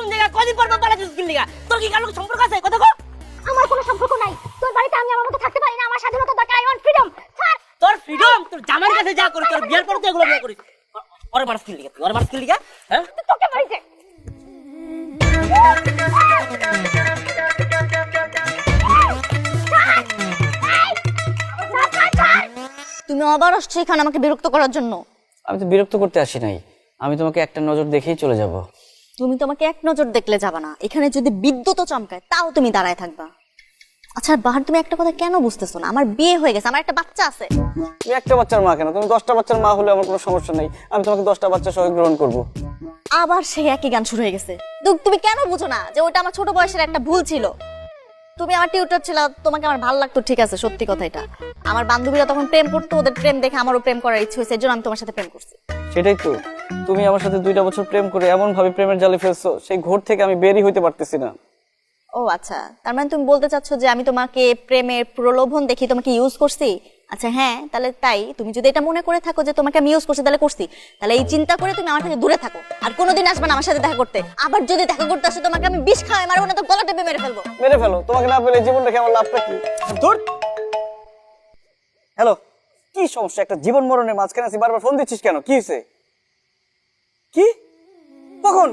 কোন জায়গা কদিন পর পালাইছিস কি লিগা? তোর কি কারো সম্পর্ক আছে কথা কো? আমার কোনো সম্পর্ক নাই। তোর বাড়িতে আমি আমার মতো থাকতে পারি না। আমার স্বাধীনতা দরকার। I want freedom. স্যার, তোর ফ্রিডম তোর জামার কাছে যা করে তোর বিয়ের পর তো এগুলো বিয়ে করিস। ওরে মারস কি লিগা? ওরে মারস কি লিগা? হ্যাঁ? তোকে মারিছে। তুমি আবার আসছো এখানে আমাকে বিরক্ত করার জন্য। আমি তো বিরক্ত করতে আসি নাই, আমি তোমাকে একটা নজর দেখেই চলে যাব। তুমি তোমাকে এক নজর দেখলে যাবা না। এখানে যদি বিদ্যুৎও চমকায় তাও তুমি দাঁড়ায় থাকবা। আচ্ছা বাহার, তুমি একটা কথা কেন বুঝতেছো না? আমার বিয়ে হয়ে গেছে, আমার একটা বাচ্চা আছে। তুমি একটা বাচ্চার মা কেন? তুমি 10টা বাচ্চার মা হলে আমার কোনো সমস্যা নেই, আমি তোমাকে 10টা বাচ্চা সহ গ্রহণ করব। আবার সেই একই গান শুরু হয়ে গেছে। তুমি কেন বুঝো না যে ওটা আমার ছোট বয়সের একটা ভুল ছিল? তুমি আমার টিউটর ছিল, তোমাকে আমার ভালো লাগতো, ঠিক আছে, সত্যি কথা এটা। আমার বান্ধবীরা তখন প্রেম করতো, ওদের প্রেম দেখে আমারও প্রেম করার ইচ্ছে হয়েছে, এর জন্য আমি তোমার সাথে প্রেম করছি। সেটাই তো, তুমি আমার সাথে 2টা বছর প্রেম করে এমন ভাবে প্রেমের জালে ফেলছো, সেই ঘোর থেকে আমি বেরই হইতে পারতেছি না। ও আচ্ছা, তার মানে তুমি বলতে চাচ্ছ যে আমি তোমাকে প্রেমের প্রলোভন দেখি তোমাকে ইউজ করছি? আচ্ছা হ্যাঁ, তাহলে তাই। তুমি যদি এটা মনে করে থাকো যে তোমাকে আমি ইউজ করছি, তাহলে করছি। তাহলে এই চিন্তা করে তুমি আমার থেকে দূরে থাকো, আর কোনোদিন আসবে না আমার সাথে দেখা করতে। আবার যদি দেখা করতে আসো, তোমাকে আমি বিষ খাওয়াই মারবো না তো গলা টেপে মেরে ফেলবো। মেরে ফেলো, তোমাকে না পেলে জীবন রেখে আমার লাভটা কি? ধুর। হ্যালো, কি সমস্যা? একটা জীবন মরণের মাঝখানে আছি, বারবার ফোন দিচ্ছিস কেন? কি হয়েছে? কি কখন?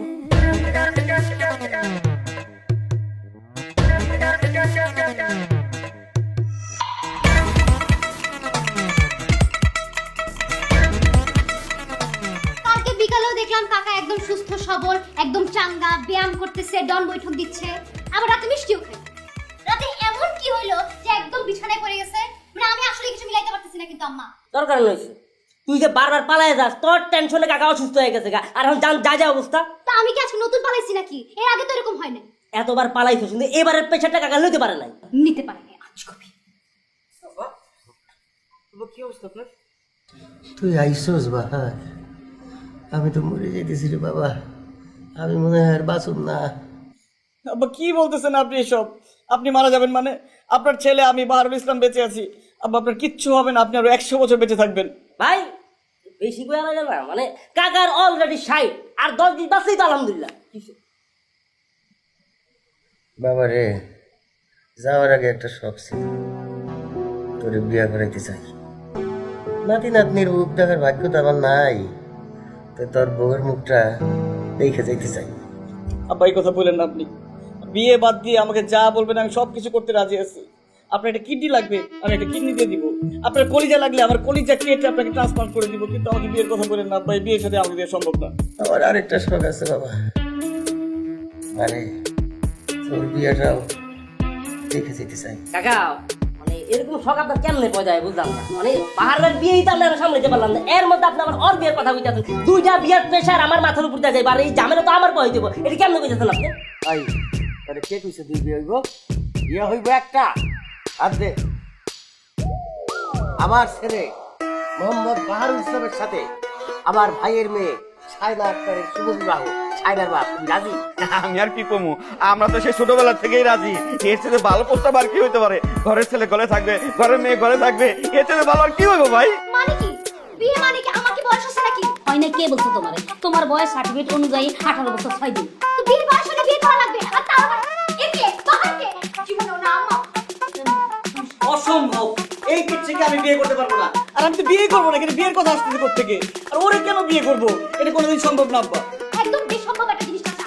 কালকে বিকালেও দেখলাম কাকা একদম সুস্থ সবল, একদম চাঙ্গা, ব্যায়াম করতেছে, ডন বৈঠক দিচ্ছে, আবার রাতে মিষ্টিও খায়। রাতে এমন কি হলো যে একদম বিছানায় পড়ে গেছে? মানে আমি আসলে কিছু মিলাইতে পারতেছি না। কিন্তু আম্মা, দরকার নইছে। তুই যে বারবার পালায় যাস, তোর টেনশনে কাকা অসুস্থ হয়ে গেছে গা। আর এখন জান যা যা অবস্থা। তা আমি কি আজকে নতুন পালাইছি নাকি? এর আগে তো এরকম হয় না। এতবার পালাইছিস কিন্তু এবারের পেছাটা কাকা লইতে পারে নাই। নিতে পারে না আজ কবি। কি অবস্থা আপনার? তুই আইসোস বাহার, আমি তো মরে যেতেছি রে বাবা। আমি মনে হয় আর বাঁচুম না। আব্বা কি বলতেছেন আপনি এসব? আপনি মারা যাবেন মানে? আপনার ছেলে আমি বাহারুল ইসলাম বেঁচে আছি। আব্বা আপনার কিচ্ছু হবে না, আপনি আরো 100 বছর বেঁচে থাকবেন। ভাই বেশি কই আনা যাবে না, মানে কাকার অলরেডি 60 আর 10 দিন বাঁচলেই তো আলহামদুলিল্লাহ। বাবা রে, যাওয়ার আগে একটা শখ ছিল, তোরে বিয়া করাইতে চাই। নাতি নাতনির মুখ দেখার ভাগ্য তো আমার নাই, তো তোর বউয়ের মুখটা দেখে যাইতে চাই। আব্বা এই কথা বলেন না আপনি। বিয়ে বাদ দিয়ে আমাকে যা বলবেন আমি সবকিছু করতে রাজি আছি। আপনার একটা কিডনি লাগবে, আমি একটা কিডনি দিয়ে দিব। আপনার কলিজা লাগলে আমার কলিজা কেটে আপনাকে ট্রান্সপ্লান্ট করে দিব। কিন্তু আমাকে বিয়ের কথা বলেন না আব্বা, এই বিয়ের সাথে আমাকে দিয়ে সম্ভব না। আমার আরেকটা শখ আছে বাবা, মানে তোর বিয়েটাও দেখে যেতে চাই। কাকা মানে এরকম শখ আপনার কেমনে পয়দায় বুঝলাম না। মানে বাহারের বিয়েই তো আপনারা সামলাইতে পারলাম না, এর মধ্যে আপনি আমার ওর বিয়ের কথা কইতাছেন। 2টা বিয়ের প্রেশার আমার মাথার উপর দিয়ে যাইবে, আর এই ঝামেলা তো আমার বয়ে দেবো। এটা কেমনে কইতাছেন আপনি? ভাই তাহলে কে কইছে দুই বিয়ে হইব? বিয়ে হইব একটা। আর দে আমার ছেলে মোহাম্মদ বাহারুল ইসলামের সাথে আমার ভাইয়ের মেয়ে সাইনা আক্তারের শুভ বিবাহ। সাইনার বাপ, তুমি রাজি? আমি আর কি কমু, আমরা তো সেই ছোটবেলা থেকেই রাজি। এর চেয়ে ভালো প্রস্তাব আর কি হইতে পারে? ঘরের ছেলে ঘরে থাকবে, ঘরের মেয়ে ঘরে থাকবে, এর চেয়ে ভালো আর কি হইব ভাই? মানে কি বিয়ে মানে কি? আমার কি বয়স আছে নাকি? হয় না, কে বলছো তোমারে? তোমার বয়স সার্টিফিকেট অনুযায়ী 18 বছর 6 দিন। তো বিয়ের বয়স হলে বিয়ে করা লাগবে। আর তার আবার একে বাহারকে জীবনেও না আম্মা। অসম্ভব, এই কিচ্ছুকে আমি বিয়ে করতে পারবো না। আর আমি তো বিয়ে করবো না, কিন্তু বিয়ের কথা আসতেছে কোত্থেকে? আর ওরে কেন বিয়ে করবো? এটা কোনোদিন সম্ভব না আব্বা। একদম বেসম্ভব একটা জিনিস চাচা।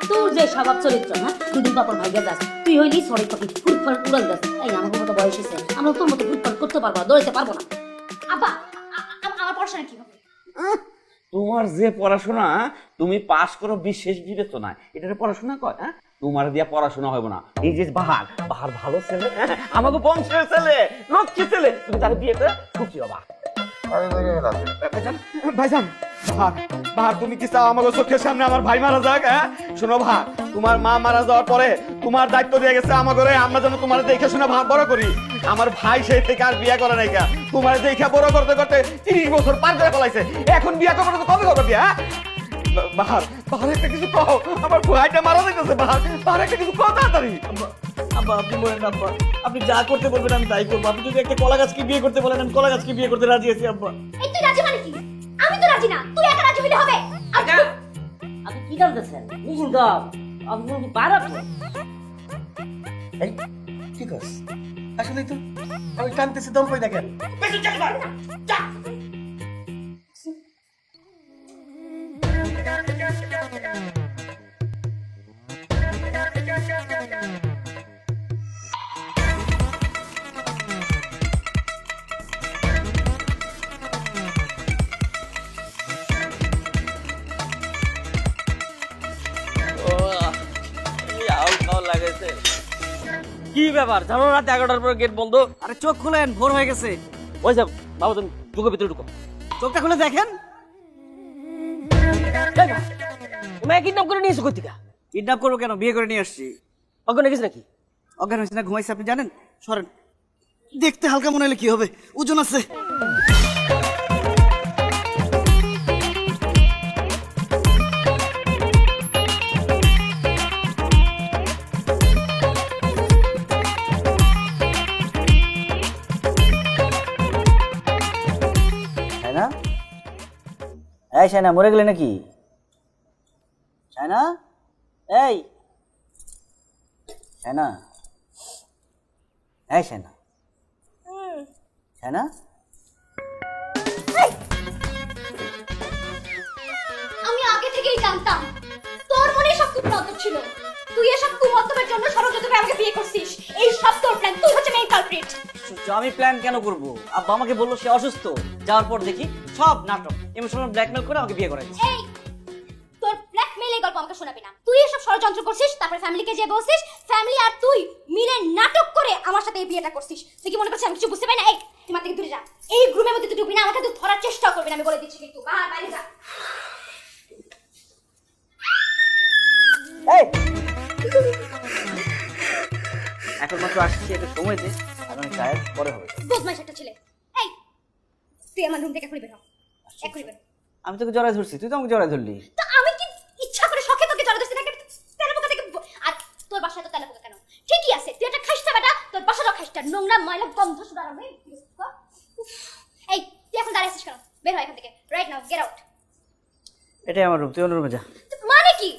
তোর যে স্বভাব চরিত্র না, দুদিন পর ভাইয়া যাস, তুই হইলি সরি পাখি, ফুটফাট উড়াল যাস। এই আমার মতো বয়স হয়েছে, আমরা তোর মতো ফুটফাট করতে পারবো না, দৌড়াতে পারবো না। আব্বা আমার পড়াশোনা কি হবে? তোমার যে পড়াশোনা, তুমি পাস করো বিশেষ বিবেচনা, এটারে পড়াশোনা কয়? হ্যাঁ, তোমার দিয়া পড়াশোনা হবে না। এই যে বাহার, বাহার ভালো ছেলে, হ্যাঁ, আমাকে বংশের ছেলে, লক্ষ্মী ছেলে, তুমি তার বিয়ে করে খুশি হবা। ভাইজান, বাহার, বাহার তুমি কি চাও আমাকে চোখের সামনে আমার ভাই মারা যাক? হ্যাঁ শোনো বাহার, তোমার মা মারা যাওয়ার পরে তোমার দায়িত্ব দিয়ে গেছে আমার ঘরে, আমরা যেন তোমার দেখে শুনে বড় করি। আমার ভাই সেই থেকে আর বিয়ে করে নাই, তোমার দেখে বড় করতে করতে 30 বছর পার করে ফেলাইছে। এখন বিয়ে করবে তো কবে করবে বিয়ে? বাহার, বাহার একটা কিছু কও, আমার ভাইটা মারা যাইতেছে। বাহার, বাহার একটা কিছু কও তাড়াতাড়ি। আব্বা আপনি বলেন না আব্বা, আপনি যা করতে বলবেন আমি তাই করবো। আপনি যদি একটা কলা গাছকে বিয়ে করতে বলেন, আমি কলা গাছকে বিয়ে করতে রাজি আছি আব্বা। এই তুই রাজি মানে কি? আমি তো রাজি না, তুই একা রাজি হইলে হবে। কাকা আপনি কি জানতেছেন? নিশ্চিন্ত আপনি কি পার আপনি? এই কি করছ? আসলেই তো আমি টানতেছি, দম কই দেখেন। কি ব্যাপার জানো রাত 11টার পর গেট বন্ধ? আরে চোখ খুলেন, ভোর হয়ে গেছে। ওই যাও বাবা, তুমি ঢুকো, ভিতরে ঢুকো। চোখটা খুলে দেখেন। তুমি কিডন্যাপ করে নিয়েছো কই থেকে? কিডন্যাপ করবো কেন? বিয়ে করে নিয়ে আসছি। অজ্ঞান হয়ে গেছে নাকি? অজ্ঞান হয়েছে না ঘুমাইছে আপনি জানেন? সরেন, দেখতে হালকা মনে হলে কি হবে, ওজন আছে। শায়না, এই শায়না, মরে গেলে নাকি? শায়না, এই শায়না, এই শায়না, শায়না, আমি আগে থেকেই জানতাম তোর মনে সব কুমতলব ছিল। তুই এসব কুমতলবের জন্য ষড়যন্ত্র করে আমাকে বিয়ে করছিস। এই সব তোর প্ল্যান, তুই হচ্ছে মেইন কালপ্রিট। আমি প্ল্যান কেন করব? আব্বা আমাকে বললো সে অসুস্থ, যাওয়ার পর দেখি সব নাটক, ইমোশনাল ব্ল্যাকমেল করে আমাকে বিয়ে করাইছে। এই তোর ব্ল্যাকমেইল এই গল্প আমাকে শোনাবি না। তুই এসব ষড়যন্ত্র করছিস, তারপরে ফ্যামিলিকে যে বলছিস, ফ্যামিলি আর তুই মিলে নাটক করে আমার সাথে এই বিয়েটা করছিস। তুই কি মনে করছিস আমি কিছু বুঝতে পারি না? এই তুই মাথা থেকে দূরে যা। এই গ্রুমের মধ্যে তুই ঢুকবি না, আমাকে তুই ধরার চেষ্টা করবি না, আমি বলে দিচ্ছি কিন্তু। বাইরে যা। এই এখন মাত্র আসছি, একটু সময় দে, এখন টায়ার পরে হবে। বদমাইশ একটা ছেলে। এই তুই আমার রুম থেকে এখনই বের হ, এখনই বের হ। আমি তোকে জড়াই ধরছি, তুই তো আমাকে জড়াই ধরলি। তো আমি কি ইচ্ছা করে শখে তোকে জড়া ধরছি নাকি? তেলাপোকা থেকে আর তোর বাসায় তো তেলাপোকা কেন? ঠিকই আছে, তুই একটা খাইস্তা বেটা, তোর বাসাটাও খাইস্তা, নোংরা ময়লা গন্ধ শুধু আর আমি। এই তুই এখন দাঁড়িয়ে আছিস কেন? বের হয় এখান থেকে, রাইট নাও, গেট আউট। এটাই আমার রুম, তুই অন্য রুমে যা। মানে কি?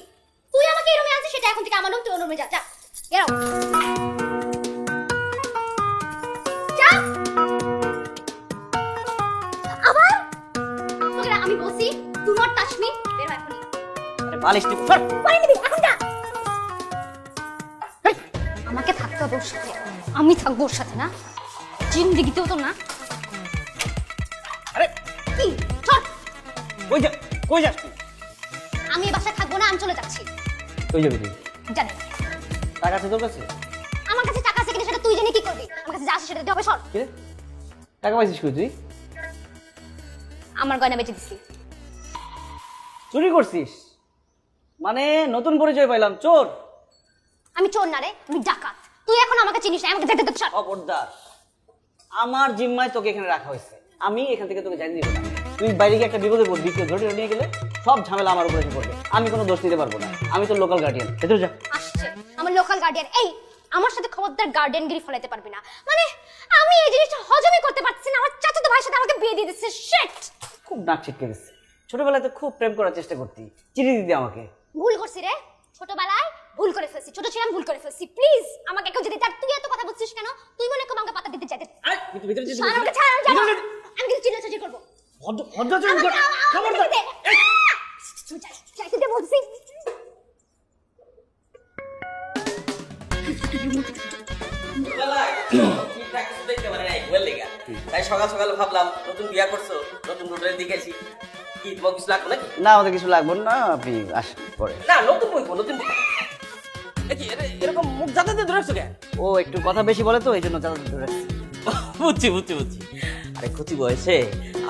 তুই আমাকে এই রুমে আনছিস, সেটা এখন থেকে আমার রুম, তুই অন্য রুমে যা, যা, গেট আউট। যা। আবার তোকে আমি বলছি ডু নট টাচ মি, বের হয় এখনই। আরে বালিশ টিপ পানি নিবি এখন, যা। আমাকে থাকতে হবে ওর সাথে, আমি থাকবো ওর সাথে না, জিন্দেগিতেও তো না। আরে কি চল, কই যা, কই যাস তুই? আমি এই বাসায় থাকবো না, আমি চলে যাচ্ছি। কই যাবি তুই? জানেন টাকা আছে তোর কাছে? আমার কাছে টাকা আছে কিনা সেটা তুই জানি কি করবি? আমার কাছে যা আছে সেটা দিতে হবে, সর। কি রে? টাকা পাইছিস কই তুই? আমার গয়না বেচে দিছি। চুরি করছিস? মানে নতুন পরিচয় পাইলাম, চোর। আমি চোর না রে, আমি ডাকাত। তুই এখন আমাকে চিনিস না, আমাকে যেতে দে, সর। খবরদার, আমার জিম্মায় তোকে এখানে রাখা হয়েছে, আমি এখান থেকে তোকে জানিয়ে দিব না। তুই বাইরে গিয়ে একটা বিপদে পড়বি, কেউ ধরে নিয়ে গেলে সব ঝামেলা আমার উপরে এসে পড়বে। আমি কোনো দোষ দিতে পারবো না, আমি তোর লোকাল গার্ডিয়ান। ভেতরে যা। আসছে আমার লোকাল গার্ডিয়ান। এই আমার সাথে খবরদার গার্ডিয়ানগিরি ফলাইতে পারবি না। মানে আমি এই জিনিসটা হজমই করতে পারছি না, আমার চাচাতো ভাইয়ের সাথে আমাকে বিয়ে দিয়ে দিচ্ছে। শিট, খুব নাক ছিটকে গেছে। ছোটবেলায় তো খুব প্রেম করার চেষ্টা করতি, চিঠি দিতে আমাকে। ভুল করছি রে, ছোটবেলায় ভুল করে ফেলছি, ছোট ছিলাম, ভুল করে ফেলছি। প্লিজ আমাকে একটু যেতে। আর তুই এত কথা বলছিস কেন? তুই মনে কর আমাকে পাতা দিতে চাইতে। ভিতরে যেতে ছাড় আমাকে, ছাড়, আমি যাবো। আমি কিন্তু চিল্লাচাল্লি করবো। ভদ্রাচরণ কর। খবরদার। চাইতে দে বলছি। তাই সকাল সকাল ভাবলাম নতুন বিয়া করছো, নতুন রুটের দিকে আছি, কি তোমার কিছু লাগবে নাকি? না, আমাদের কিছু লাগবে না, আপনি আসেন পরে। না নতুন বইবো, নতুন বই। এরকম মুখ যাতে ধরেছো কেন? ও একটু কথা বেশি বলে তো, এই জন্য চাচা ধরে রাখছি। বুঝছি বুঝছি বুঝছি। আরে কচি বয়সে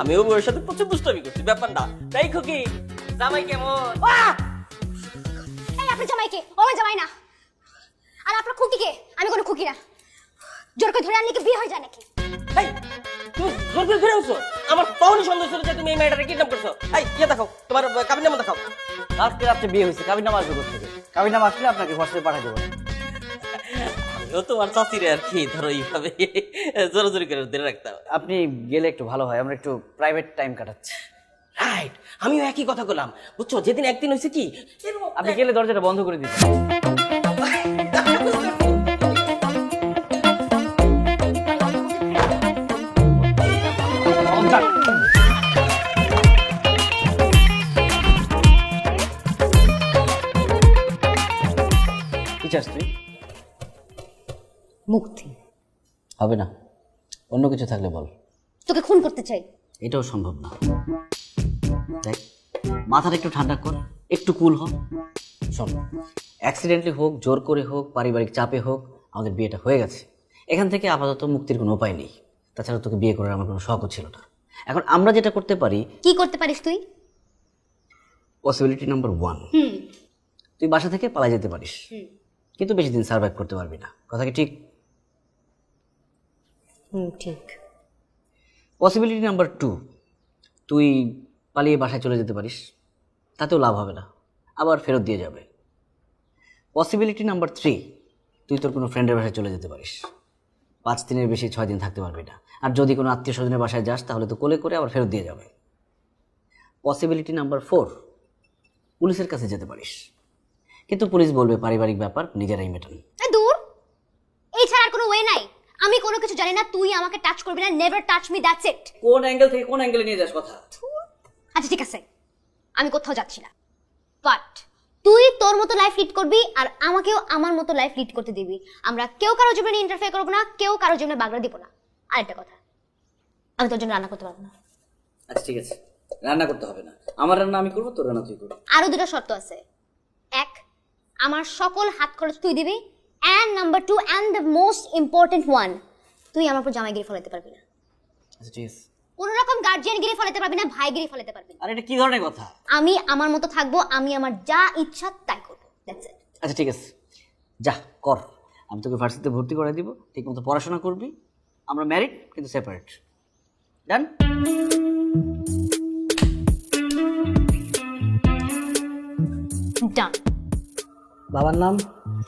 আমিও বউয়ের সাথে প্রচুর দুষ্টামি করছি, ব্যাপার না। তাই খুকি জামাই কেমন? এই আপনার জামাই কে? ও আমার জামাই না। আর আপনার খুকি কে? আমি কোনো খুকি না। জোর করে ধরে আনলে কি বিয়ে হয়ে যায় নাকি? এই তুমি জোর করে ধরে আনছো? আমার তখনই সন্দেহ ছিল যে তুমি এই মেয়েটাকে কিডন্যাপ করছো। এই ইয়ে দেখাও, তোমার কাবিননামা দেখাও। কালকে রাত্রে বিয়ে হয়েছে, কাবিননামা আসবে কোথা থেকে? কাবিননামা আসলে আপনাকে হোয়াটসঅ্যাপে পাঠিয়ে দেবো। আমিও তোমার চাচিরে আর কি ধরো এইভাবে জোরাজোরি করে ধরে রাখতাম। আপনি গেলে একটু ভালো হয়, আমরা একটু প্রাইভেট টাইম কাটাচ্ছি। রাইট, আমিও একই কথা বললাম, বুঝছো? যেদিন একদিন হয়েছে কি, আপনি গেলে দরজাটা বন্ধ করে দিবেন। টিচার্স তুই মুক্তি। হবে না, অন্য কিছু থাকলে বল। তোকে খুন করতে চাই। এটাও সম্ভব না। দেখ, মাথাটা একটু ঠান্ডা কর, একটু কুল হ। শোন, অ্যাক্সিডেন্টলি হোক, জোর করে হোক, পারিবারিক চাপে হোক, আমাদের বিয়েটা হয়ে গেছে। এখান থেকে আপাতত মুক্তির কোনো উপায় নেই। তাছাড়া তোকে বিয়ে করার আমার কোনো শখও ছিল না। এখন আমরা যেটা করতে পারি, কি করতে পারিস তুই? পসিবিলিটি নাম্বার 1, তুই বাসা থেকে পালাই যেতে পারিস, কিন্তু বেশি দিন সার্ভাইভ করতে পারবি না। কথা কি ঠিক? ঠিক। পসিবিলিটি নাম্বার 2, তুই পালিয়ে বাসায় চলে যেতে পারিস, তাতেও লাভ হবে না, আবার ফেরত দিয়ে যাবে। পসিবিলিটি নাম্বার 3, তুই তোর কোনো ফ্রেন্ডের বাসায় চলে যেতে পারিস, 5 দিনের বেশি 6 দিন থাকতে পারবি না। আর যদি কোনো আত্মীয় স্বজনের বাসায় যাস, তাহলে তো কোলে করে আবার ফেরত দিয়ে যাবে। পসিবিলিটি নাম্বার 4, পুলিশের কাছে যেতে পারিস, কিন্তু পুলিশ বলবে পারিবারিক ব্যাপার, নিজেরাই মেটান। দূর, এই ছাড়া আর কোনো ওয়ে নাই। আমি কোনো কিছু জানি না, তুই আমাকে টাচ করবি না। Never touch me, that's it. কোন অ্যাঙ্গেল থেকে কোন অ্যাঙ্গেলে নিয়ে যাস কথা? আচ্ছা ঠিক আছে, আমি কোথাও যাচ্ছি না, বাট তুই তোর মতো লাইফ লিড করবি আর আমাকেও আমার মতো লাইফ লিড করতে দিবি। আমরা কেউ কারো জীবনে ইন্টারফেয়ার করবো না, কেউ কারো জীবনে বাগড়া দিব না। আরেকটা কথা, আমি তোর জন্য রান্না করতে পারবো না। আচ্ছা ঠিক আছে, রান্না করতে হবে না, আমার রান্না আমি করবো, তোর রান্না তুই করবি। আরো দুটো শর্ত আছে। এক, আমার সকল হাত খরচ তুই দিবি, and number 2 and the most important one, তুই আমার উপর জামাইগিরি ফলাতে পারবি না। আচ্ছা ঠিক আছে। কোনো রকম গার্জিয়ানগিরি ফলাতে পারবি না, ভাইগিরি ফলাতে পারবি না। আর এটা কি ধরনের কথা? আমি আমার মতো থাকবো, আমি আমার যা ইচ্ছা তাই করবো, দ্যাটস ইট। আচ্ছা ঠিক আছে, যা কর, আমি তোকে ভার্সিটিতে ভর্তি করে দিব, ঠিক মতো পড়াশোনা করবি, আমরা ম্যারিড কিন্তু সেপারেট। ডান? ডান। বাবার নাম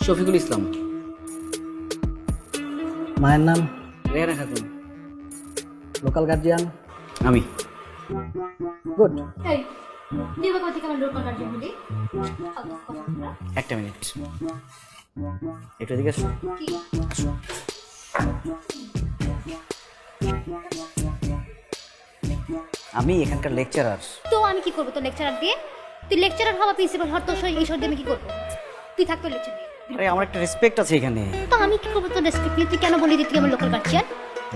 শফিকুল ইসলাম, মায়ের নাম রেহানা খাতুন, লোকাল গার্জিয়ান আমি। গুড। এই, তুই এবার কোথা থেকে আমার লোকাল গার্জিয়ান হলি? একটা মিনিট, একটু এদিকে আসো। কি? আমি এখানকার লেকচারার। তো আমি কি করবো তোর লেকচারার দিয়ে? তুই লেকচারার হওয়া, প্রিন্সিপাল হওয়ার তোর এইসব দিয়ে আমি কি করবো? তুই থাক তোর লেকচার দিয়ে। আরে আমার একটা রেসপেক্ট আছে এখানে। তো আমি কি করবো তোর রেসপেক্ট নিয়ে? তুই কেন বলি যে তুই আমার লোকাল গার্জিয়ান?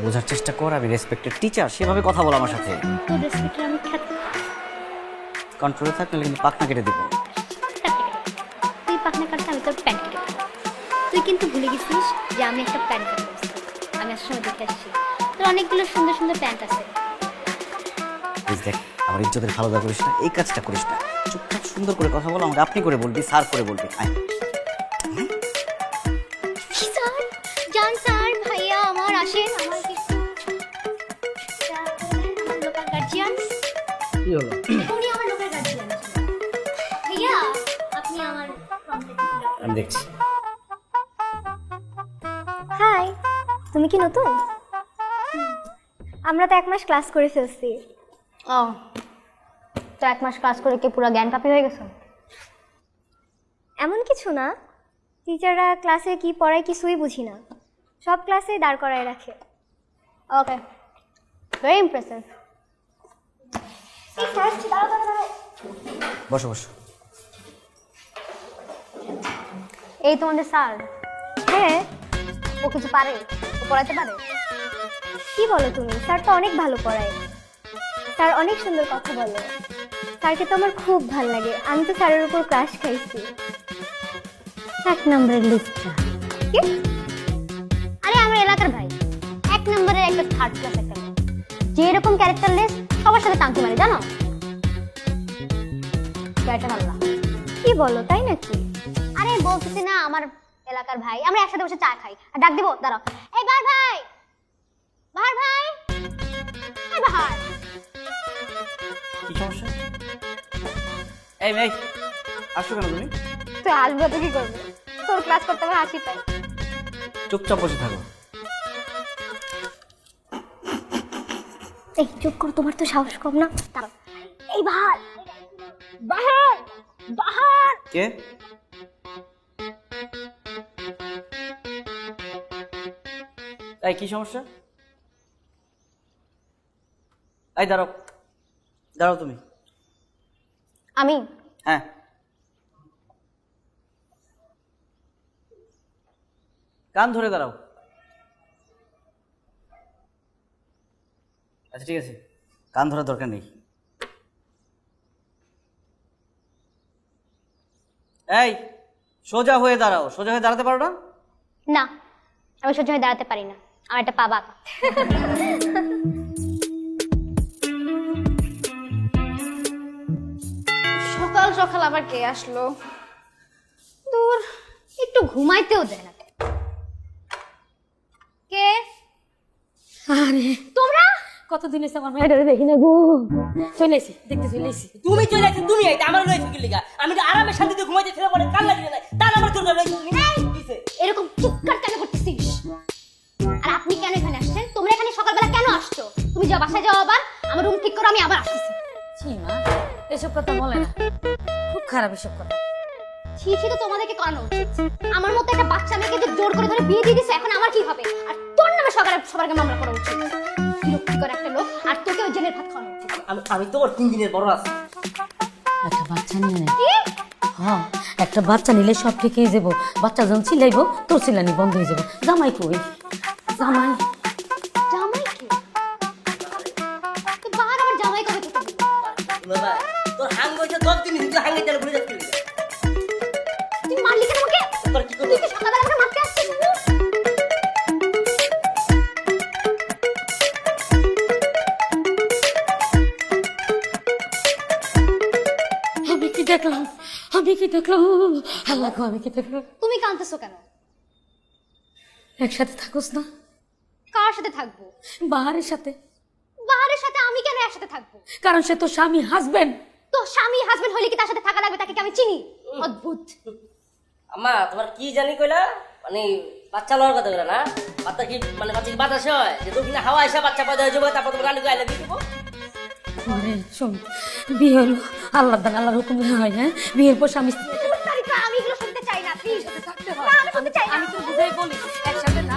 বোঝার চেষ্টা কর, আমি রেসপেক্টেড টিচার, সেভাবে কথা বল আমার সাথে। তোর রেসপেক্টে আমি খাতি। কন্ট্রোলে থাক, নাহলে কিন্তু পাকনা কেটে দিব। তুই পাখনা কাটতে, আমি তোর প্যান্ট কেটে দেবো। তুই কিন্তু ভুলে গেছিস যে আমি একটা প্যান্ট কাটতে, আমি আসার সময় দেখে আসছি তোর অনেকগুলো সুন্দর সুন্দর প্যান্ট আছে। প্লিজ দেখ, আমার ইজ্জতের ভালোদা করিস না, এই কাজটা করিস না। চুপচাপ সুন্দর করে কথা বল, আমাকে আপনি করে বলবি, স্যার করে বলবি। আয়। স্যার, জান স্যার, ভাইয়া আমার আসেন, আমার লোকাল গার্জিয়ান। কি হলো? উনি আমার লোকাল গার্জিয়ান। ভাইয়া, আপনি আমার আমি দেখছি। হাই, তুমি কি নতুন? আমরা তো 1 মাস ক্লাস করে ফেলছি। ও, তো 1 মাস ক্লাস করে কি পুরো জ্ঞান কাপি হয়ে গেছে? এমন কিছু না, টিচাররা ক্লাসে কি পড়ায় কিছুই বুঝি না, সব ক্লাসে দাঁড় করায় রাখে। ওকে, ভেরি ইমপ্রেসিভ। বসো বসো। এই তোমাদের স্যার? হ্যাঁ। ও কিছু পারে? ও পড়াতে পারে? কি বলো তুমি? স্যার তো অনেক ভালো পড়ায়, স্যার অনেক সুন্দর কথা বলে, স্যারকে তো আমার খুব ভালো লাগে, আমি তো স্যারের উপর ক্রাশ খাইছি। 1 নম্বরের লিস্টটা কি? আরে আমার এলাকার ভাই, 1 নম্বরের একটা থার্ড ক্লাস একটা মেয়ে, যেরকম ক্যারেক্টারলেস সবার সাথে টানতে পারে, জানো? ক্যারেক্টার ভালো না। কি বলো, তাই নাকি? আরে বলতেছি না, আমার এলাকার ভাই, আমরা একসাথে বসে চা খাই। আর ডাক দিব, দাঁড়াও। এই বাহার ভাই, বাহার ভাই, এই বাহার। কি সমস্যা? এই মেয়ে, আসছো কেন তুমি? তুই আসবে তো কি করবে? তোর ক্লাস করতে আমার হাসি পায়। চুপচাপ বসে থাকো। এই চুপ কর, তোমার তো সাহস কম না। দাঁড়াও। এই বাহার বাহার বাহার কে? এই কি সমস্যা? এই দাঁড়াও, দাঁড়াও তুমি। আমি হ্যাঁ, কান ধরে দাঁড়াও। আচ্ছা ঠিক আছে, কান ধরার দরকার নেই। এই সোজা হয়ে দাঁড়াও। সোজা হয়ে দাঁড়াতে পারো না? না, আমি সহ্য হয়ে দাঁড়াতে পারি না, আমার একটা পা বাঁকা। সকাল সকাল আবার কে আসলো? দূর, একটু ঘুমাইতেও দেয় না। কে আরে তোমরা? কতদিন এসে আমার মেয়েটারে দেখি না গো। চলে এসি, দেখতে চলে এসি। তুমি চলে আসছো, তুমি এইটা আমার লইছো কি লিগা? আমি তো আরামে শান্তিতে ঘুমাইতে ছিল বলে কাল লাগিয়ে নাই, তার আমার তোর লইছো তুমি দিছে। এরকম চুপকার কেন করতেছিস? আর আপনি কেন এখানে আসছেন? তোমরা এখানে সকালবেলা কেন আসছো? তুমি যা বাসায় যাও, আবার আমার রুম ঠিক করো, আমি আবার আসতেছি। ছি মা, এসব কথা বলে না, খুব খারাপ এসব কথা। ছি ছি তো তোমাদেরকে করানো উচিত। আমার মতো একটা বাচ্চা মেয়েকে যে জোর করে ধরে বিয়ে দিয়ে দিছে, এখন আমার কি হবে? আর তোর নামে সবার আগে মামলা করা উচিত। বিরক্তিকর একটা লোক, আর তোকেও জেলের ভাত খাওয়ানো উচিত। আমি তো ওর 3 দিনের বড় আছি। একটা বাচ্চা নিয়ে নে। হ্যাঁ, একটা বাচ্চা নিলে সব ঠিক হয়ে যাবো। বাচ্চা যখন চিল্লাইবো, তোর চিল্লানি বন্ধ হয়ে যাবে। জামাই কই? জামাই জামাই কি? তো বাহার আমার জামাই কবে থেকে? বাবা তোর হাঙ্গ হইছে 10 দিন তুই হাঙ্গে তেল ভরে যাচ্ছিস। তুই মারলি কেন আমাকে? তোর কি করব? তুই কি সকালবেলা আমাকে মারতে আসছিস? আমি কি দেখলাম? আমি কি দেখলাম? আল্লাহ গো, আমি কি দেখলাম? তুমি কাঁদতেছো কেন? একসাথে থাকোস না কার সাথে থাকবো? বাহারের সাথে? বাহারের সাথে আমি কেন এর সাথে থাকবো? কারণ সে তো স্বামী, হাজবেন্ড। তো স্বামী হাজবেন্ড হইলে কি তার সাথে থাকা লাগবে? তাকে কি আমি চিনি? অদ্ভুত। আম্মা তোমার কি জানি কইলা? মানে বাচ্চা লওয়ার কথা কইলা না? বাচ্চা কি মানে বাচ্চা কি বাতাস হয়? যে দক্ষিণে হাওয়া এসে বাচ্চা পয়দা হয়ে যাবে, তারপর তোমার রানী কইলা দিয়ে দিব? আরে শোন, বিয়ে হলো আল্লাহ দান, আল্লাহর হুকুমে হয়। হ্যাঁ, বিয়ের পর স্বামী স্ত্রী তারিকা, আমি এগুলো শুনতে চাই না, প্লিজ। থাকতে হয়। না, আমি শুনতে চাই না। আমি তো বুঝাই বলি একসাথে না।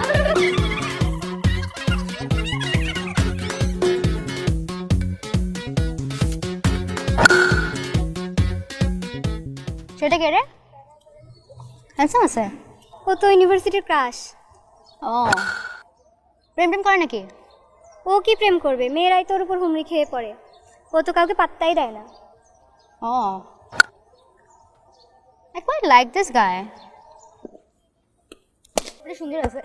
সেটা কে রে? হ্যান্ডসাম আছে? ও তো ইউনিভার্সিটির ক্রাশ। ও, প্রেম প্রেম করে নাকি? ও কি প্রেম করবে? মেয়েরাই তোর উপর হুমড়ি খেয়ে পড়ে, ও তো কাউকে পাত্তাই দেয় না। ও, I quite like this guy. বড় সুন্দর আছে।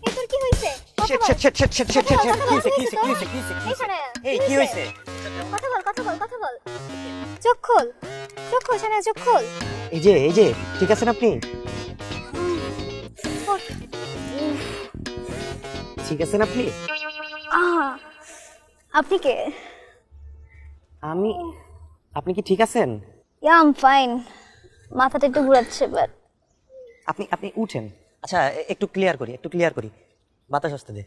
এই তোর কি হইছে? Shit shit shit shit shit shit shit কি হইছে? এই কি হইছে? কথা বল। চোখ খোল, শানে, চোখ খোল। এই যে ঠিক আছেন আপনি? ঠিক আছেন আপনি? আপনি কে? আপনি কি ঠিক আছেন? ইয়া, আই এম ফাইন। মাথাটা একটু ঘুরাচ্ছে, বাট আপনি উঠেন। আচ্ছা, একটু ক্লিয়ার করি, বাতাস আসতে দে।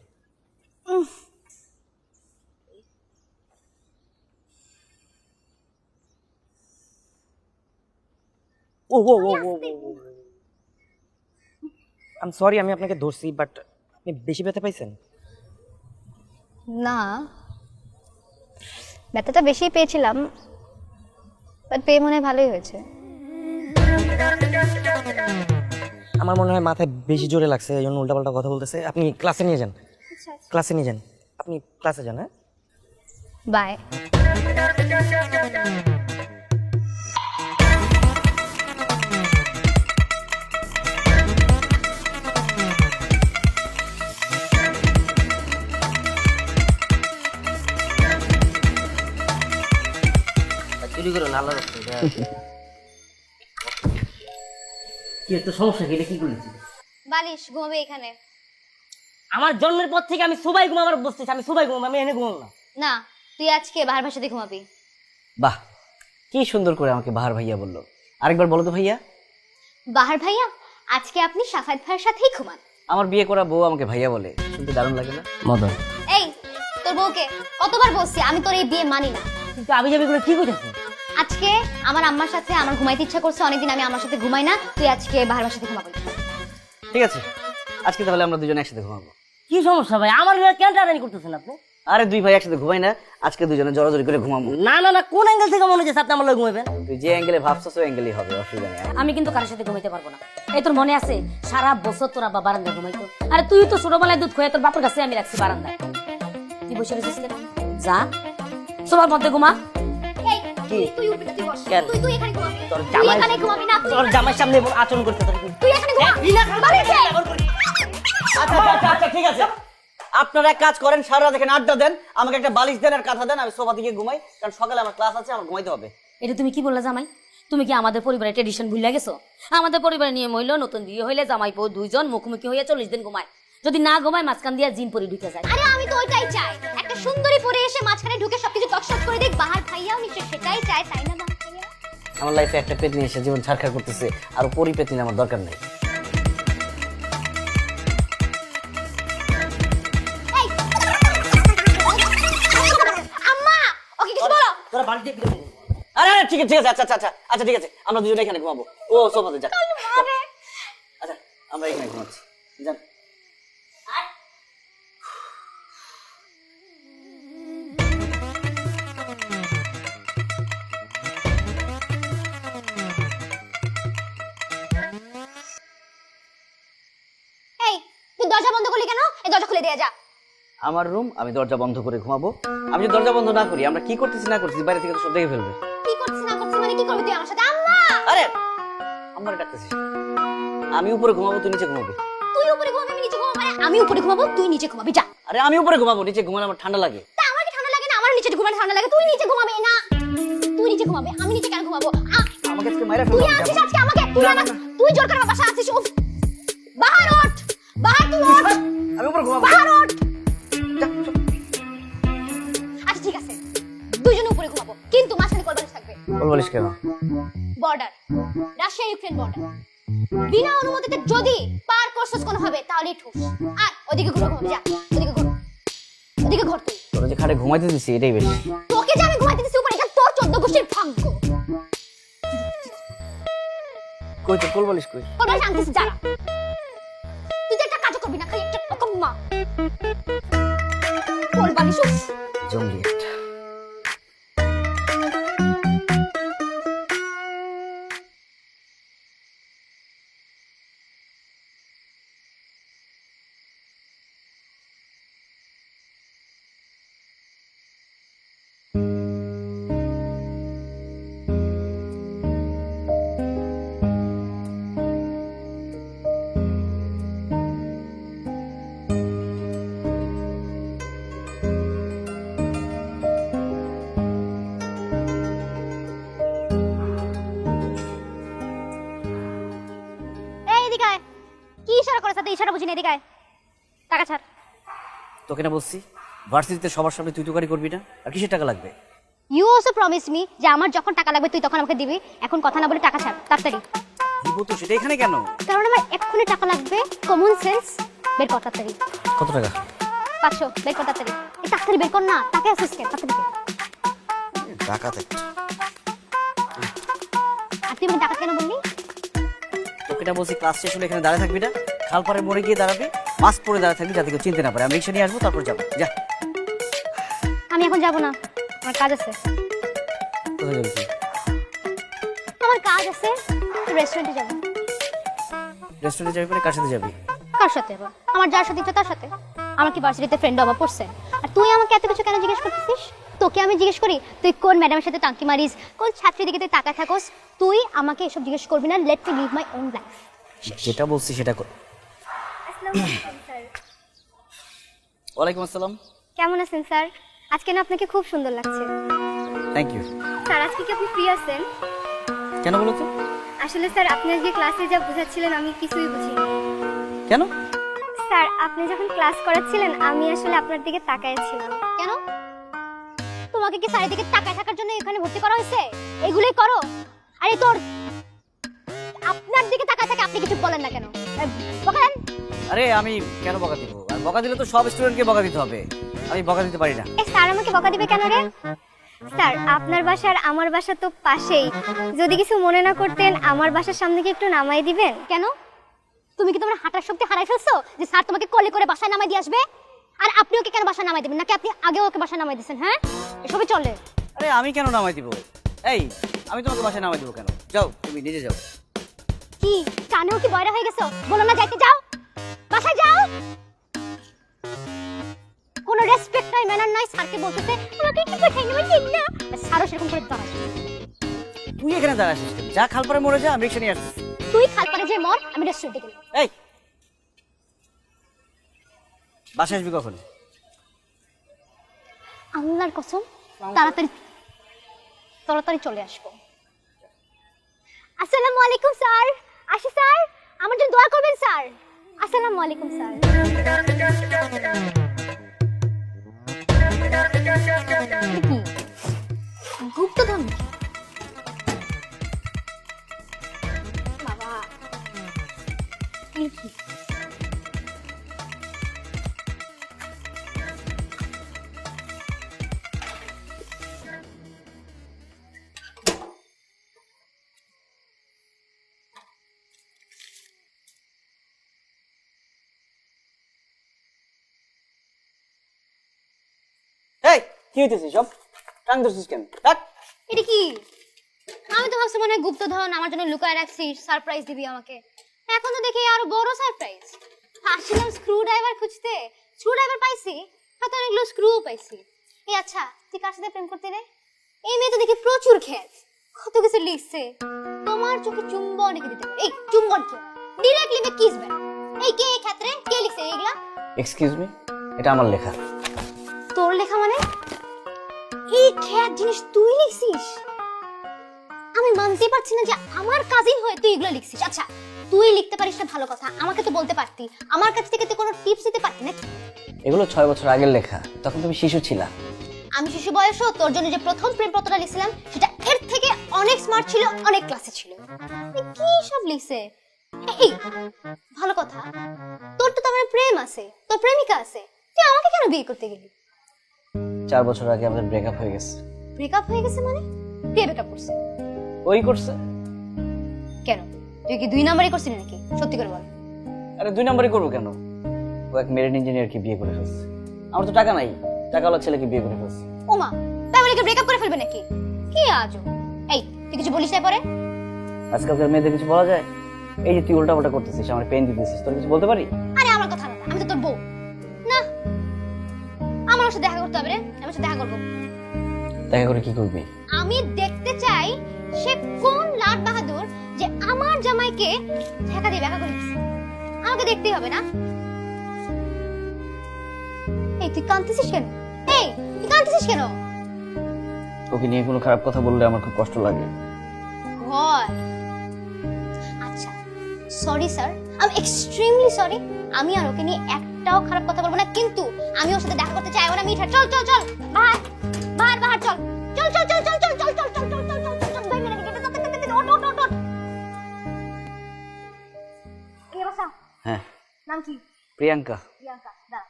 ও আই এম সরি, আমি আপনাকে ধরছি, বাট আপনি বেশি ব্যথা পাইছেন? না, ব্যথাটা বেশি পেয়েছিলাম, বাট পেয়ে মনে হয় ভালোই হয়েছে। আমার মনে হয় মাথায় বেশি জোরে লাগছে, এই জন্য উল্টাপাল্টা কথা বলতেছে। আপনি ক্লাসে নিয়ে যান, আপনি ক্লাসে যান। হ্যাঁ, বাই। চুরি করো না আল্লাহর রাস্তায়। কি একটা সমস্যা কি? এটা কি করেছি? বালিশ ঘুমাবে এখানে? আমার জন্মের পর থেকে আমি সবাই ঘুমাবার বসতেছি, আমি সবাই ঘুমাবো, আমি এনে ঘুমাবো না। না, তুই আজকে বাহার ভাষাতে ঘুমাবি। বাহ, কি সুন্দর করে আমাকে বাহার ভাইয়া বললো। আরেকবার বলো তো ভাইয়া। বাহার ভাইয়া, আজকে আপনি সাফাত ভাইয়ের সাথেই ঘুমান। আমার বিয়ে করা বউ আমাকে ভাইয়া বলে, শুনতে দারুণ লাগে না? মদন এই তোর বউকে কতবার বলছি আমি তোর এই বিয়ে মানি না। কিন্তু আবি যাবি করে কি কইতাছিস? আজকে আমার আম্মার সাথে আমার ঘুমাইতে ইচ্ছা করছে, অনেকদিন আমি আমার সাথে ঘুমাই না, তুই আজকে বাহার সাথে ঘুমাবি। ঠিক আছে, আজকে তাহলে আমরা দুজনে একসাথে ঘুমাবো। কি সমস্যা ভাই? আমার বিয়ে কেন টানাটানি করতেছেন আপনি? আরে দুই ভাই একসাথে ঘুমাই না, আজকে দুজনে জড়াজড়ি করে ঘুমাবো। না না না, কোন অ্যাঙ্গেল থেকে মনে হচ্ছে আপনি আমার লগে ঘুমাবেন? তুই যে অ্যাঙ্গেলে ভাবছস ওই অ্যাঙ্গেলই হবে, অসুবিধা নেই। আমি কিন্তু কারোর সাথে ঘুমাইতে পারবো না। এই তোর মনে আছে সারা বছর তোর আব্বা বারান্দায় ঘুমাইতো? আরে তুই তো ছোটবেলায় দুধ খোয়া তোর বাপের কাছে আমি রাখছি বারান্দায়। তুই বসে রয়েছিস কেন? যা সবার মধ্যে ঘুমা। এই তুই উঠবি না, তুই বস। কেন? তুই এখানে ঘুমাবি। তোর তুই জামাই এখানে ঘুমাবি না, তুই তোর জামাইর সামনে এমন আচরণ করতে তোর কি? তুই এখানে ঘুমা। বাড়িতে। আচ্ছা ঠিক আছে, আপনারা এক কাজ করেন, সারা রাত এখানে আড্ডা দেন, আমাকে একটা বালিশ দেন আর কাঁথা দেন, আমি সোফা থেকে ঘুমাই, কারণ সকালে আমার ক্লাস আছে, আমার ঘুমাইতে হবে। এটা তুমি কি বললা জামাই? তুমি কি আমাদের পরিবারের ট্রেডিশন ভুলে গেছো? আমাদের পরিবারের নিয়ম হইলো নতুন বিয়ে হইলে জামাই বউ দুইজন মুখোমুখি হইয়া 40 দিন ঘুমায়। যদি না ঘুমায় মাঝখান দিয়া জিন পরি ঢুকে যায়। আরে আমি তো ওইটাই চাই, একটা সুন্দরী পরে এসে মাঝখানে ঢুকে সবকিছু টকশক করে দেখ, বাহার ভাইয়াও নিশ্চয় সেটাই চায়, তাই না বাহার ভাইয়া? আমার লাইফে একটা পেতনি এসে জীবন ছাড়খাড় করতেছে, আর পরি পেতনি আমার দরকার নেই। এই আম্মা, ওকে কিছু বলো। তোরা বাড়িতে ফিরে যাবি। আরে ঠিক আছে আচ্ছা ঠিক আছে, আমরা দুজনে এখানে ঘুমাবো। ও সোফাতে যা। আচ্ছা আমরা এখানে ঘুমাচ্ছি, যান। এই তুই দরজা বন্ধ করলি কেন? এই দরজা খুলে দিয়ে যা। আমার রুম, আমি দরজা বন্ধ করে ঘুমাবো। আমি যদি দরজা বন্ধ না করি, আমরা কি করতেছি না করতেছি বাইরে থেকে তো সব দেখে ফেলবে। কি করছিস না করছিস মানে কি করবি তুই আমার সাথে? আম্মা, আরে আমার ডাকতেছিস, আমি উপরে ঘুমাবো, তুই নিচে ঘুমাবি। তুই উপরে ঘুমাবি আমি নিচে ঘুমাবো? মানে আমি উপরে ঘুমাবো তুই নিচে ঘুমাবি, যা। আরে আমি উপরে ঘুমাবো, নিচে ঘুমালে আমার ঠান্ডা লাগে। তা আমার কি ঠান্ডা লাগে না? আমার নিচে ঘুমালে ঠান্ডা লাগে, তুই নিচে ঘুমাবি না। তুই নিচে ঘুমাবি, আমি নিচে কেন ঘুমাবো? আমাকে আজকে মাইরা তুই ফেলবে। আছিস আজকে আমাকে, তুই জোর করে বাসা আছিস। উফ, বাহার ওঠ, বাহার তুই ওঠ, আমি উপরে ঘুমাবো। বাহার ওঠ। আচ্ছা ঠিক আছে, দুজনে উপরে ঘুমাবো, কিন্তু মাঝখানে কোলবালিশ থাকবে। বলিস কেন? Border, Russia Ukraine border. বিনা অনুমতিতে যদি পার করছিস কোনো হবে তাহলে ঠুস। আর ওদিকে ঘুরে ঘুমাবি, যা ওদিকে ঘুর, ওদিকে ঘর। তুই তোরা যে খাটে ঘুমাইতে দিছি এটাই বেশি। তোকে যে আমি ঘুমাইতে দিছি উপরে, এটা তোর 14 গোষ্ঠীর ভাগ্য। কই তো কোল বলিস কই? কোলবালিশ আনতেছিস যারা। তুই যে একটা কাজ করবি না, খালি একটা অকম্মা কোলবালিশ। উফ, জঙ্গলি একটা। এই এদিকে আয়। কি ইশারা করে সাথে ইশারা বুঝি না, এদিকে আয়। টাকা ছাড়। তোকে না বলছি ভার্সিটিতে সবার সামনে তুই তুকারি করবি না, আর কিসের টাকা লাগবে? ইউ অলসো প্রমিস মি যে আমার যখন টাকা লাগবে তুই তখন আমাকে দিবি। এখন কথা না বলে টাকা ছাড় তাড়াতাড়ি। দিব তো, সেটা এখানে কেন? কারণ আমার এক্ষুনি টাকা লাগবে। কমন সেন্স বের কর তাড়াতাড়ি। কত টাকা? 500 বের কর তাড়াতাড়ি। এই তাড়াতাড়ি বের কর না, টাকা আসিস কেন? তাড়াতাড়ি বের। টাকা দেখ। আর তুই আমাকে টাকা কেন বললি? তোকে না বলছি ক্লাস শেষ হলে এখানে দাঁড়ায় থাকবি না, খালপাড়ে মোড়ে গিয়ে দাঁড়াবি, মাস্ক পরে দাঁড়ায় থাকবি যাতে কেউ চিনতে না পারে। আমি রিক্সা নিয়ে আসবো, তারপর যাবো। যা। আমি এখন যাব না, আমার কাজ আছে। কোথায় যাবি তুই? আমার কাজ আছে, রেস্টুরেন্টে যাব। রেস্টুরেন্টে যাবি মানে কার সাথে যাবি? কার সাথে আবার? আমার যার সাথে ইচ্ছা তার সাথে। আমার কি ভার্সিটিতে ফ্রেন্ড অভাব পড়ছে? আর তুই আমাকে এত কিছু কেন জিজ্ঞেস করতেছিস? তোকে আমি জিজ্ঞেস করি তুই কোন ম্যাডামের সাথে টাঙ্কি মারিস, কোন ছাত্রীর দিকে তুই তাকায় থাকোস? তুই আমাকে এসব জিজ্ঞেস করবি না। Let me live my own life. যেটা বলছি সেটা কর। আসসালামু আলাইকুম স্যার। ওয়ালাইকুম আসসালাম। কেমন আছেন স্যার? আজকে না আপনাকে খুব সুন্দর লাগছে। Thank you. স্যার আজকে কি আপনি ফ্রি আছেন? কেন বলো তো? আসলে স্যার আপনি আজকে ক্লাসে যা বোঝাচ্ছিলেন আমি কিছুই বুঝিনি। কেন? স্যার আপনি যখন ক্লাস করাচ্ছিলেন আমি আসলে আপনার দিকে তাকাইছিলাম। কেন? তোমাকে কি স্যারের দিকে তাকায় থাকার জন্য এখানে ভর্তি করা হয়েছে? এগুলোই করো। আরে তোর আপনার দিকে তাকায় থাকে, আপনি কিছু বলেন না কেন? বলেন। আরে আমি কেন বকা দিব? আর বকা দিলে তো সব স্টুডেন্টকে বকা দিতে হবে, আমি বকা দিতে পারি না। স্যার আমাকে বকা দিবে কেন রে? স্যার আপনার বাসা আর আমার বাসা তো পাশেই, যদি কিছু মনে না করতেন আমার বাসার সামনে কি একটু নামাই দিবেন? কেন তুমি কি তোমার হাঁটার শক্তি হারাই ফেলছো যে স্যার তোমাকে কোলে করে বাসায় নামাই দিয়ে আসবে? আর আপনি ওকে কেন বাসায় নামাই দিবেন? নাকি আপনি আগেও ওকে বাসায় নামাই দিয়েছেন? হ্যাঁ, এসবে চলে? আরে আমি কেন নামাই দিব? এই আমি তোমাকে বাসায় নামাই দিব কেন? যাও তুমি নিজে যাও। কি কানেও কি বয়রা হয়ে গেছো? বলো না যাইতে, যাও বাসায় যাও। কোনো রেসপেক্ট নাই, ম্যানার নাই। স্যারকে বলতেছে আমাকে কি পাঠাই নেবেন ঠিক না? স্যারও সেরকম করে দাঁড়ায়। তুই এখানে দাঁড়াছিস কেন? যা খালপাড়ে মরে যা, আমি রিক্সা নিয়ে আসতেছি। তুই খালপাড়ে যে মর, আমি রেস্টুরেন্টে গেলাম। এই বাসায় আসবি কখন? আল্লাহর কসম তাড়াতাড়ি তাড়াতাড়ি চলে আসবো। আসসালামু আলাইকুম স্যার। আসি স্যার, আমার জন্য দোয়া করবেন স্যার। আসসালামু আলাইকুম স্যার। গুপ্তধন বাবা, এই কি? এই কি হইতেছে সব? টান ধরছিস কেন? ডাক। এটা কি? আমি তো ভাবছি মনে হয় গুপ্তধন আমার জন্য লুকায় রাখছিস, সারপ্রাইজ দিবি আমাকে। এখন তো দেখি আরো বড় সারপ্রাইজ। আসছিলাম স্ক্রু ড্রাইভার খুঁজতে, স্ক্রু ড্রাইভার পাইছি, হয়তো অনেকগুলো স্ক্রু পাইছি। এই আচ্ছা, তুই কার সাথে প্রেম করতে রে? এই মেয়ে তো দেখি প্রচুর খ্যাত, কত কিছু লিখছে। তোমার চোখে চুম্বন লিখে দিতে পারে। এই চুম্বন কি? ডিরেক্টলি মে কিস বেন। এই কে এই ক্ষেত্রে কে লিখছে এইগুলা? এক্সকিউজ মি, এটা আমার লেখা। তোর লেখা মানে? এই খ্যাত জিনিস তুই লিখছিস? আমি মানতে পারছি না যে আমার কাজিন হয়ে তুই এগুলো লিখছিস। আচ্ছা তুই লিখতে পারিস না ভালো কথা, আমাকে তো বলতে পারতি, আমার কাছ থেকে তুই কোনো টিপস দিতে পারতি না? এগুলো 6 বছর আগের লেখা, তখন তুমি শিশু ছিলা। আমি শিশু বয়সও তোর জন্য যে প্রথম প্রেমপত্রটা লিখছিলাম সেটা এর থেকে অনেক স্মার্ট ছিল, অনেক ক্লাসে ছিল। কি সব লিখছে? এই ভালো কথা, তোর তো তোমার প্রেম আছে, তোর প্রেমিকা আছে, তুই আমাকে কেন বিয়ে করতে গেলি? 4 বছর আগে আমাদের ব্রেকআপ হয়ে গেছে। ব্রেকআপ হয়ে গেছে মানে? কে ব্রেকআপ করছে? ওই করছে। কেন তুই কি 2 নাম্বারই করছিলি নাকি? সত্যি করে বল। আরে 2 নাম্বারই করবো কেন? ও এক মেরিন ইঞ্জিনিয়ারকে বিয়ে করে ফেলছে। আমার তো টাকা নাই, টাকাওয়ালা ছেলেকে বিয়ে করে ফেলছে। ওমা, তাই বলে কি ব্রেকআপ করে ফেলবে নাকি? কি আজব। এই তুই কিছু বলিস না পরে? আজকালকার মেয়েদের কিছু বলা যায়? এই যে তুই উল্টাপাল্টা করতেছিস, আমার পেন দিতেছিস, তোর কিছু বলতে পারি? আরে আমার কথা না, আমি তো তোর বউ না। আমার সাথে দেখা করতে হবে রে, আমার সাথে দেখা করবো। দেখা করে কি করবি? আমি দেখতে চাই সে কোন লাট বাহাদুর যে আমার জামাইকে ঠেকা দিয়ে দেখা করে দিচ্ছে। আমাকে দেখতেই হবে না? এই তুই কাঁদতেছিস কেন? এই তুই কাঁদতেছিস কেন? ওকে নিয়ে কোনো খারাপ কথা বললে আমার খুব কষ্ট লাগে। ভয়। আচ্ছা sorry sir, I am extremely sorry. আমি আর ওকে নিয়ে একটাও খারাপ কথা বলবো না, কিন্তু আমি ওর সাথে দেখা করতে চাই। ওরা মিঠার চল চল চল বাহার বাহার বাহার চল চল চল চল চল চল চল চল চল চল চল চল চল ভাই মেরে গেটে চল চল চল ওট ওট ওট ওট। এই বাসা হ্যাঁ। নাম কি? প্রিয়াঙ্কা। প্রিয়াঙ্কা দাঁড়া।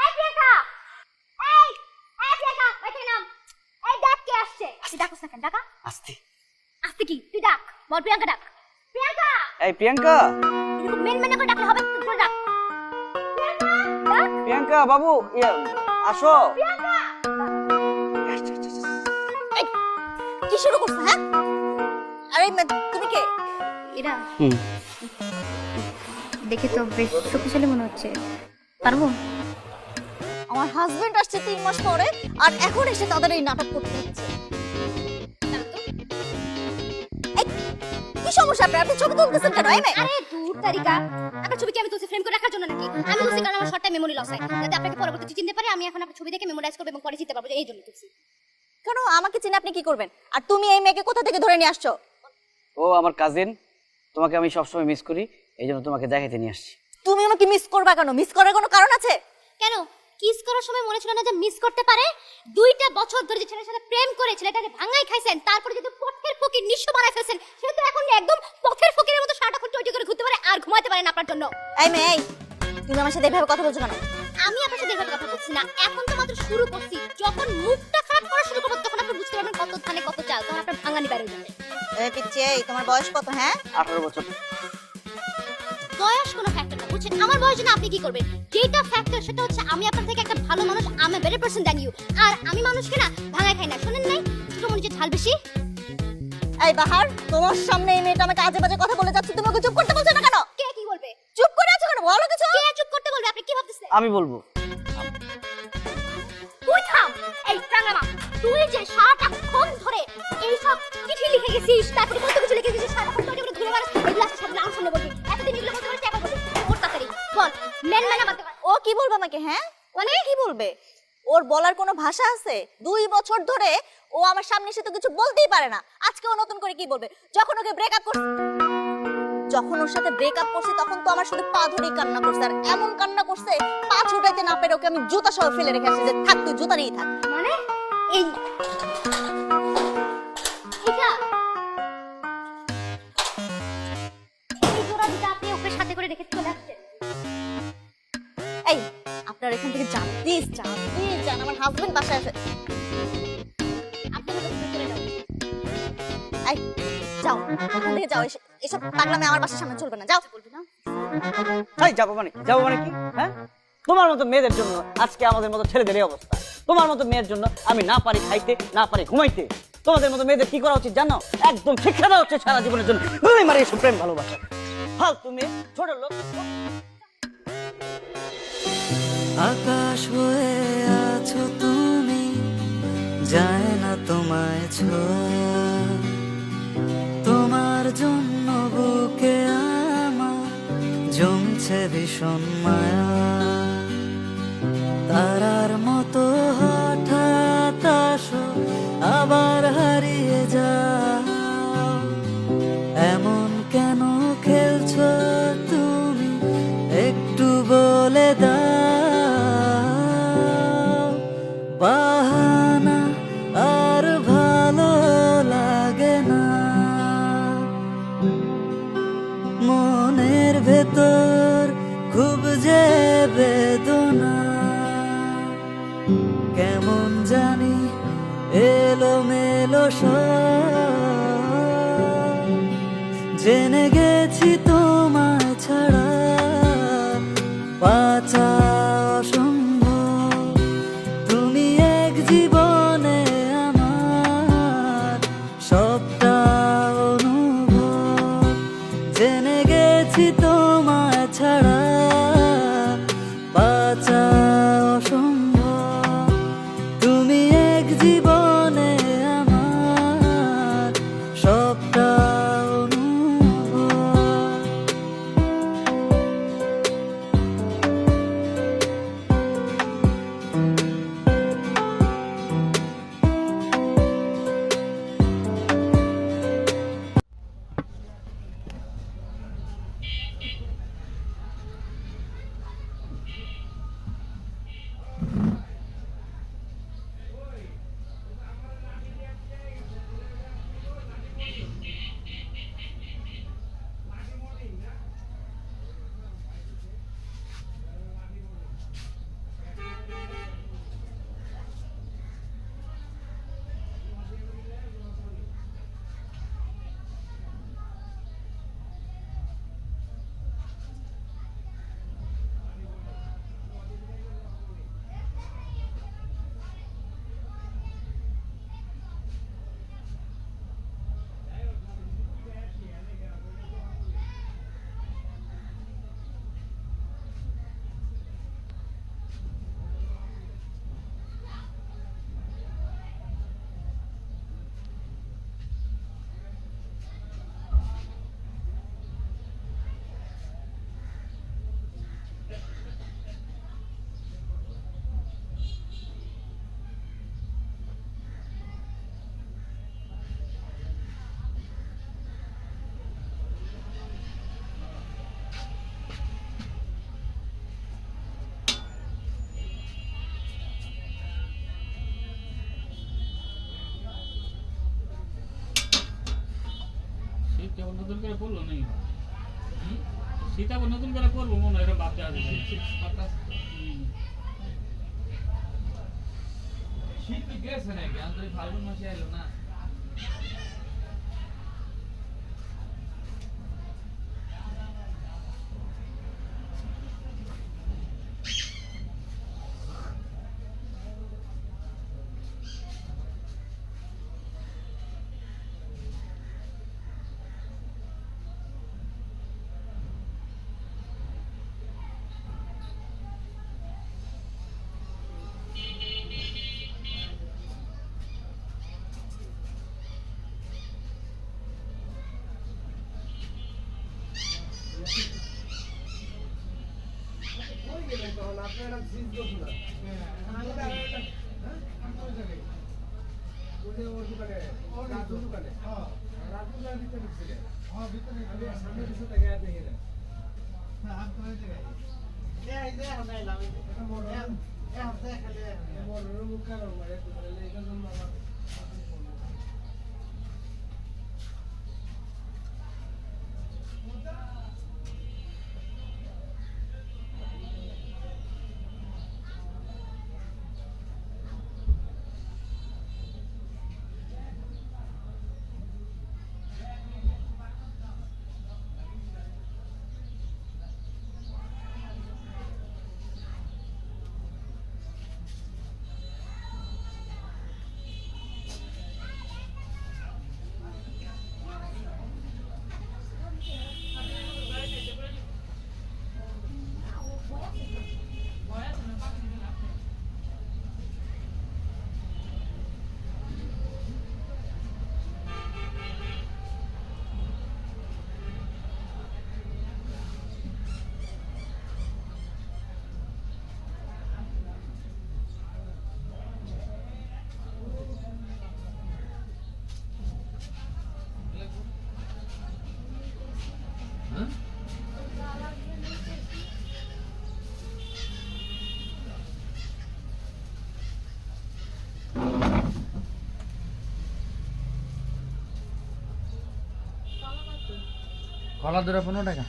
এই প্রিয়াঙ্কা, এই এই প্রিয়াঙ্কা ওইখানে নাম। এই ডাক কে আসছে? তুই ডাকছ না কেন? ডাকা আস্তে আস্তে কি? তুই ডাক, বল প্রিয়াঙ্কা ডাক। প্রিয়াঙ্কা, এই প্রিয়াঙ্কা। এরকম মেন মেন করে ডাকলে হবে? তুই ডাক প্রিয়াঙ্কা, ডাক প্রিয়াঙ্কা বাবু, আসো। প্রিয়াঙ্কা। এই, কি শুরু করছো হ্যাঁ? আরে তুমি কে? এরা হুম। দেখে তো বেশ শক্তিশালী মনে হচ্ছে, পারবো? আমার হাজবেন্ড আসছে 3 মাস পরে, আর এখন এসে তাদের এই নাটক করতে হচ্ছে। এই, কি সমস্যা আপনার? আপনি ছবি তুলতেছেন কেন? এই মেয়ে, আরে দূর তারিকা, আপনার ছবি কি আমি তুলছি ফ্রেম করে রাখার জন্য নাকি? আমি তুলছি কারণ আমার শর্ট টাইম মেমোরি লস হয়, যাতে আপনাকে পরবর্তীতে চিনতে পারি। আমি এখন আপনার ছবি দেখে মেমোরাইজ করব এবং পরে চিনতে পারবো, এই জন্য তুলছি। কেন আমাকে চিনে আপনি কি করবেন? আর তুমি এই মেয়েকে কোথা থেকে ধরে নিয়ে আসছো? ও আমার কাজিন, তোমাকে আমি সবসময় মিস করি, এই জন্য তোমাকে দেখাইতে নিয়ে আসছি। তুমি আমাকে মিস করবা কেন? মিস করার কোনো কারণ আছে? কেন কিস করার সময় মনে ছিল না যে মিস করতে পারে? 2টা বছর ধরে যে ছেলের সাথে প্রেম করে ছেলেটাকে ভাঙাই খাইছেন, তারপরে যদি পথের ফকির নিঃস্ব বানাই ফেলছেন, সেটা তো এখন একদম পথের ফকিরের মতো সারাটা খুঁটে করে ঘুরতে পারে আর ঘুমাতে পারে না আপনার জন্য। এই মেয়ে, এই তুমি আমার সাথে এভাবে কথা বলছো কেন? আমি আপনার সাথে এভাবে কথা বলছি না, এখন তো মাত্র শুরু করছি। যখন মুখটা খারাপ করা শুরু করবো তখন আপনি বুঝতে পারবেন কত ধানে কত চাল, তখন আপনার ভাঙানি বের হয়ে যাবে। এই পিচ্ছি, এই তোমার বয়স কত? হ্যাঁ 18 বছর। বয়স কোনো ফ্যাক্টর না, বুঝছেন? আমার বয়স জন্য আপনি কি করবেন? যেটা ফ্যাক্টর সেটা হচ্ছে আমি আপনার থেকে একটা ভালো মানুষ, আমি বেটার পারসন দ্যান ইউ। আর আমি মানুষকে না ভাঙায় খাই না, শুনেন নাই? ছোট মনে যে ঝাল বেশি। এই বাহার, তোমার সামনে এই মেয়েটা আমাকে আজে বাজে কথা বলে যাচ্ছে, তুমি ওকে চুপ করতে বলছো না কেন? কে কি বলবে? চুপ করে আছো কেন? বলো কিছু। কে চুপ করতে বলবে? আপনি কি ভাবতেছেন? আমি বলবো। তুই থাম। এই টাঙ্গামা, তুই যে সারাক্ষণ ধরে এই সব চিঠি লিখে গেছিস, তারপরে কত কিছু লিখে গেছিস, সারাক্ষণ ধরে ঘুরে বেড়াস, এগুলা সব আমার সামনে বলবি। এতদিন এগুলো বলতে পারছিস, এখন বলবি। ওর তাড়াতাড়ি বল, মেন মেনা বাদ দে। ও কি বলবে আমাকে? হ্যাঁ মানে কি বলবে? ওর বলার কোনো ভাষা আছে? 2 বছর ধরে ও আমার সামনে এসে তো কিছু বলতেই পারে না, আজকে ও নতুন করে কি বলবে? যখন ওকে ব্রেকআপ করছি, যখন ওর সাথে ব্রেকআপ করছি তখন তো আমার শুধু পা ধরেই কান্না করছে, আর এমন কান্না করছে পা ছুটাইতে না পেরে ওকে আমি জুতা সহ ফেলে রেখে আসছি যে থাক তুই জুতা নিয়েই থাক। মানে এই এটা এই জোড়া দুটো আপনি ওকে সাথে করে রেখে চলে আসছেন। এই আপনার এখান থেকে যান প্লিজ, যান, আমার হাজবেন্ড বাসায় আছে। আপনি আমাকে চলে যান। এই যাও, এখান থেকে যাও, এসব পাগলামে আমার বাসার সামনে চলবে না, যাও। বলবি না? এই যাবো মানে কি? হ্যাঁ, তোমার মতো মেয়েদের জন্য আজকে আমাদের মতো ছেলেদের এই অবস্থা। তোমার মতো মেয়ের জন্য আমি না পারি খাইতে, না পারি ঘুমাইতে। তোমাদের মতো মেয়েদের কি করা উচিত জানো? একদম শিক্ষা দেওয়া হচ্ছে সারা জীবনের জন্য। তুমি মারি এসব প্রেম ভালোবাসা ফালতু মেয়ে, ছোট লোক। আকাশ হয়ে আছো তুমি, যায় না তোমায় ছোঁয়া, তোমার জন্য বুকে আমার জমছে ভীষণ মায়া, তারার মতো হঠাৎ আসো আবার হারিয়ে যাও, এমন কেন খেলছো তুমি একটু বলে দাও, বাহানা আর ভালো লাগে না, মনের ভেতর খুব যে বেদনা, কেমন জানি এলোমেলো সব, জেনে গেছি তোমায় ছাড়া বাঁচা অসম্ভব, তুমি এক জীবনে আমার সবটা অনুভব, জেনে গেছি তোমায় ছাড়া বাঁচা অসম্ভব, তুমি এক জীবনে আমার সবটা অনুভব। সে কেমন নতুন করে বললো নাকি? সে শীতাবর নতুন করে করবো মনে হয়, এটা ভাবতে আছে। শীত কি গেছে নাকি? আমি তো ফাল্গুন মাসে এলো না। কলা ধরে 15 টাকা।